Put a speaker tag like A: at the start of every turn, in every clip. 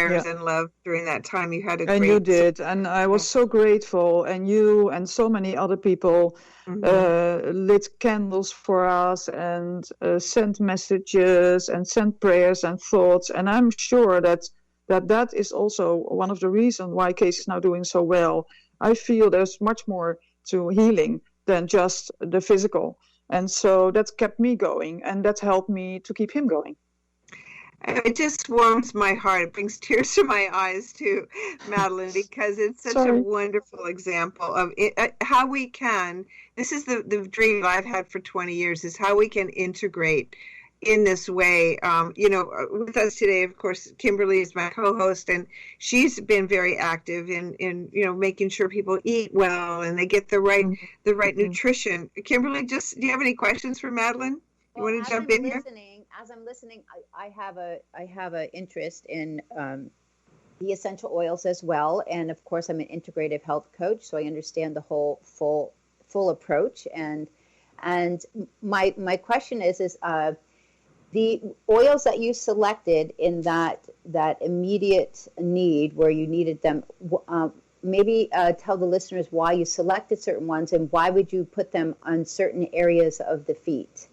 A: prayers and love during that time. You had a
B: and
A: great
B: you did, and I was so grateful. And you and so many other people lit candles for us and sent messages and sent prayers and thoughts. And I'm sure that is also one of the reasons why Case is now doing so well. I feel there's much more to healing than just the physical. And so that kept me going, and that helped me to keep him going.
A: It just warms my heart. It brings tears to my eyes too, Madeleine, because it's such a wonderful example of how we can, this is the dream I've had for 20 years, is how we can integrate in this way. With us today, of course, Kimberly is my co-host, and she's been very active in making sure people eat well and they get the right nutrition. Kimberly, do you have any questions for Madeleine? You want to jump in here?
C: As I'm listening, I have a interest in the essential oils as well, and of course, I'm an integrative health coach, so I understand the whole full approach. And my question is the oils that you selected in that immediate need where you needed them. Maybe tell the listeners why you selected certain ones and why would you put them on certain areas of the feet.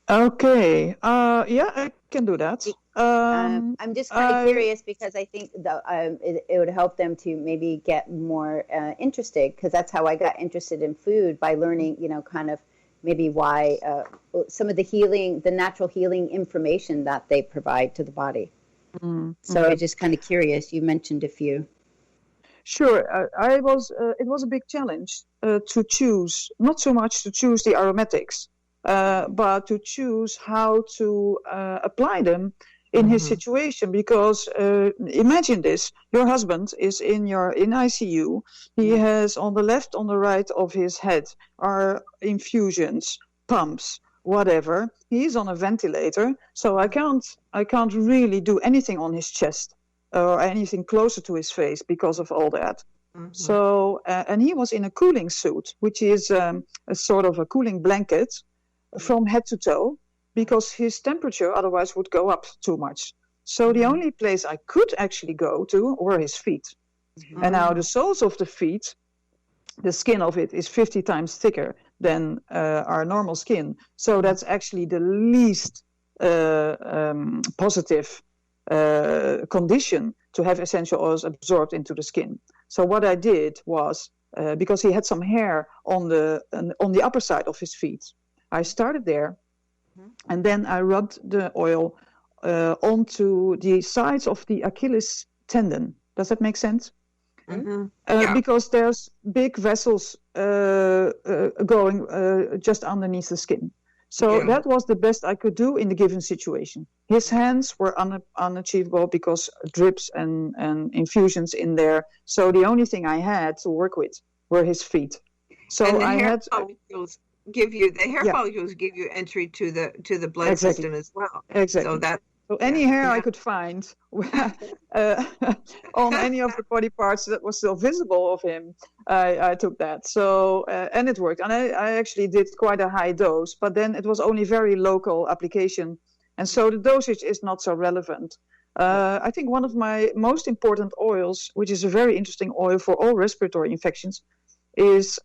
B: Okay. I can do that.
C: I'm just kind of curious because I think it would help them to maybe get more interested, because that's how I got interested in food, by learning, kind of maybe why some of the natural healing information that they provide to the body. So I'm just kind of curious. You mentioned a few.
B: Sure. It was a big challenge to choose, not so much to choose the aromatics, but to choose how to apply them in his situation. Because imagine this: your husband is in ICU. He has on the left, on the right of his head are infusions, pumps, whatever. He's on a ventilator, so I can't really do anything on his chest or anything closer to his face because of all that. So and he was in a cooling suit, which is a sort of a cooling blanket from head to toe, because his temperature otherwise would go up too much. So the only place I could actually go to were his feet. And now the soles of the feet, the skin of it is 50 times thicker than our normal skin. So that's actually the least positive condition to have essential oils absorbed into the skin. So what I did was, because he had some hair on the upper side of his feet, I started there, and then I rubbed the oil onto the sides of the Achilles tendon. Does that make sense? Because there's big vessels going just underneath the skin. So that was the best I could do in the given situation. His hands were unachievable because drips and infusions in there. So the only thing I had to work with were his feet. So
A: and the hair follicles give you entry to the blood system as well.
B: Exactly. So any hair I could find on any of the body parts that was still visible of him, I took that. So and it worked. And I actually did quite a high dose, but then it was only very local application, and so the dosage is not so relevant. I think one of my most important oils, which is a very interesting oil for all respiratory infections, is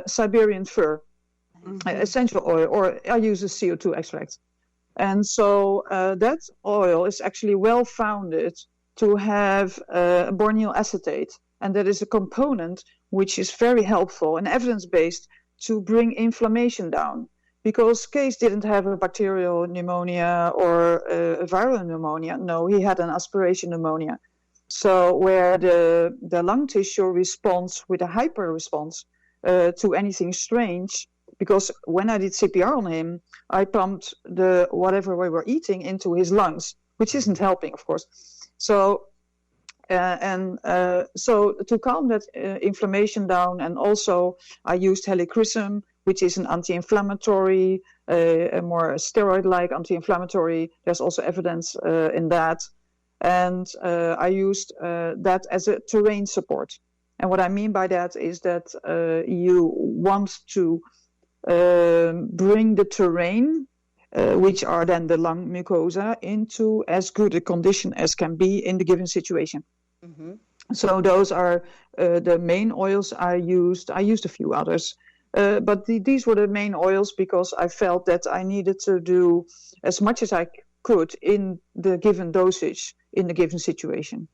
B: Siberian fir. Essential oil, or I use a CO2 extract. And so that oil is actually well founded to have bornyl acetate, and that is a component which is very helpful and evidence-based to bring inflammation down. Because Case didn't have a bacterial pneumonia or a viral pneumonia. No, he had an aspiration pneumonia. So where the lung tissue responds with a hyper response to anything strange. Because when I did CPR on him, I pumped whatever we were eating into his lungs, which isn't helping, of course. So, so to calm that inflammation down, and also I used helichrysum, which is an anti-inflammatory, a more steroid-like anti-inflammatory. There's also evidence in that. And I used that as a terrain support. And what I mean by that is that you want to bring the terrain which are then the lung mucosa, into as good a condition as can be in the given situation.
C: Mm-hmm.
B: So those are the main oils I used. I used a few others, but these were the main oils because I felt that I needed to do as much as I could in the given dosage in the given situation.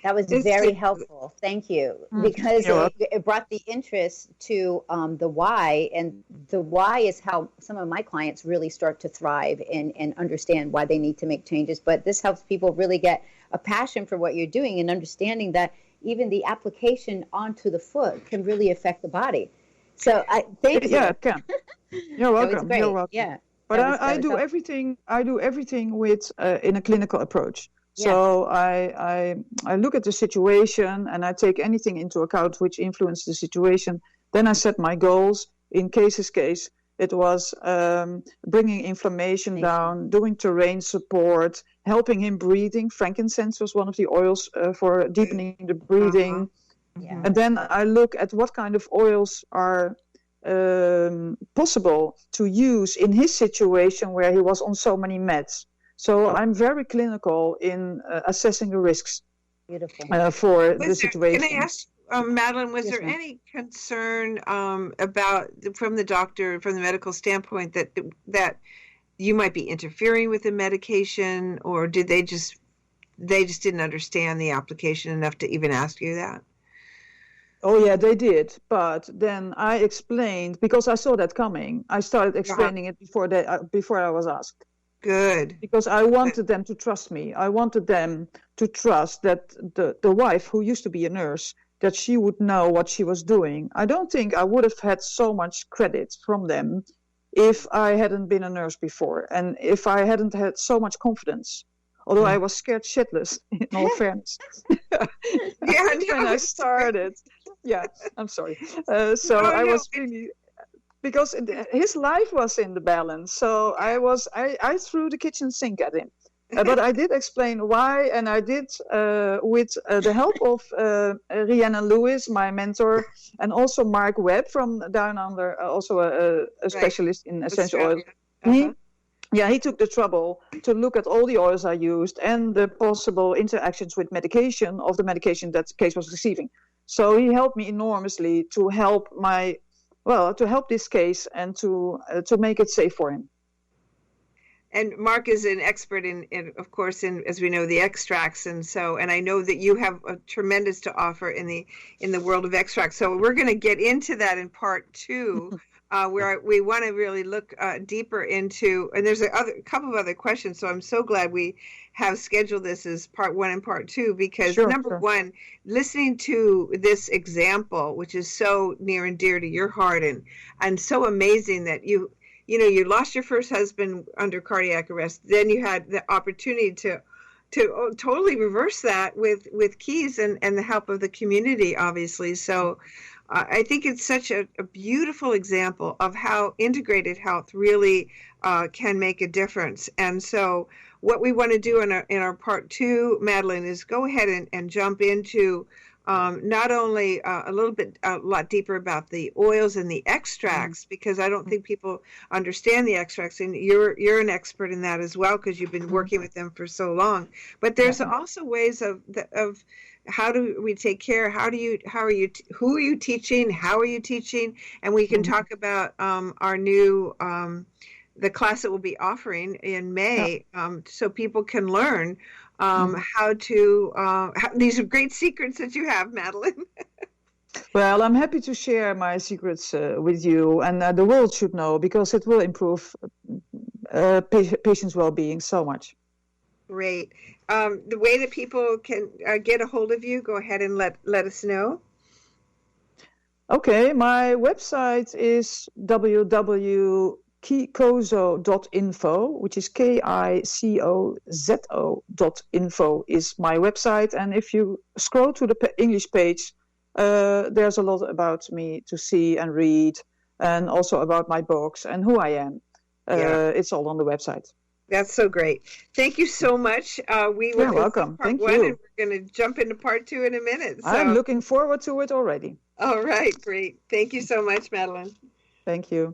C: That was very helpful. Thank you. Because it brought the interest to the why, and the why is how some of my clients really start to thrive and understand why they need to make changes. But this helps people really get a passion for what you're doing and understanding that even the application onto the foot can really affect the body. So thank you.
B: Yeah, it can. You're welcome. You're welcome.
C: Yeah.
B: But I do everything. I do everything with in a clinical approach. So I look at the situation and I take anything into account which influences the situation. Then I set my goals. In Casey's case, it was bringing inflammation down, doing terrain support, helping him breathing. Frankincense was one of the oils for deepening the breathing.
C: Yeah.
B: And then I look at what kind of oils are possible to use in his situation where he was on so many meds. So I'm very clinical in assessing the risks for the situation.
A: Can I ask, Madeleine, was there any concern about from the doctor, from the medical standpoint, that you might be interfering with the medication, or did they just didn't understand the application enough to even ask you that?
B: Oh yeah, they did. But then I explained, because I saw that coming. I started explaining it before I was asked.
A: Good.
B: Because I wanted them to trust me. I wanted them to trust that the wife, who used to be a nurse, that she would know what she was doing. I don't think I would have had so much credit from them if I hadn't been a nurse before, and if I hadn't had so much confidence. Although I was scared shitless, in all fairness. When I started. Yeah, I'm sorry. I was really... Because his life was in the balance, so I threw the kitchen sink at him. But I did explain why, and I did with the help of Rhiannon Lewis, my mentor, and also Mark Webb from Down Under, also a specialist in essential oils. He took the trouble to look at all the oils I used and the possible interactions with medication of the medication that the case was receiving. So he helped me enormously to help this case and to make it safe for him.
A: And Mark is an expert in of course, as we know, the extracts, and I know that you have a tremendous to offer in the world of extracts. So we're going to get into that in part 2, where we want to really look deeper into. And there's a couple of other questions. So I'm so glad we have scheduled this as part 1 and part 2, because number one, listening to this example, which is so near and dear to your heart, and so amazing that you lost your first husband under cardiac arrest. Then you had the opportunity to totally reverse that with Keys and the help of the community, obviously. So I think it's such a beautiful example of how integrated health really can make a difference. And so what we want to do in our part 2, Madeleine, is go ahead and jump into not only a lot deeper about the oils and the extracts, because I don't think people understand the extracts, and you're an expert in that as well, because you've been working with them for so long. But there's also ways of how do we take care? Who are you teaching? How are you teaching? And we can talk about our new the class that we'll be offering in May, so people can learn how to, these are great secrets that you have, Madeleine.
B: Well, I'm happy to share my secrets with you, and the world should know, because it will improve patients' well-being so much.
A: Great. The way that people can get a hold of you, go ahead and let us know.
B: Okay, my website is www.kikozo.info, which is KICOZO.info is my website. And if you scroll to the English page, there's a lot about me to see and read, and also about my books and who I am. It's all on the website.
A: That's so great. Thank you so much.
B: You're welcome. Thank you.
A: And we're going to jump into part 2 in a minute. So.
B: I'm looking forward to it already.
A: All right, great. Thank you so much, Madeleine.
B: Thank you.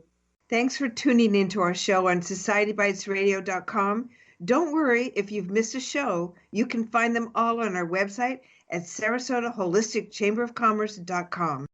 A: Thanks for tuning into our show on societybitesradio.com. Don't worry if you've missed a show. You can find them all on our website at SarasotaHolisticChamberofCommerce.com.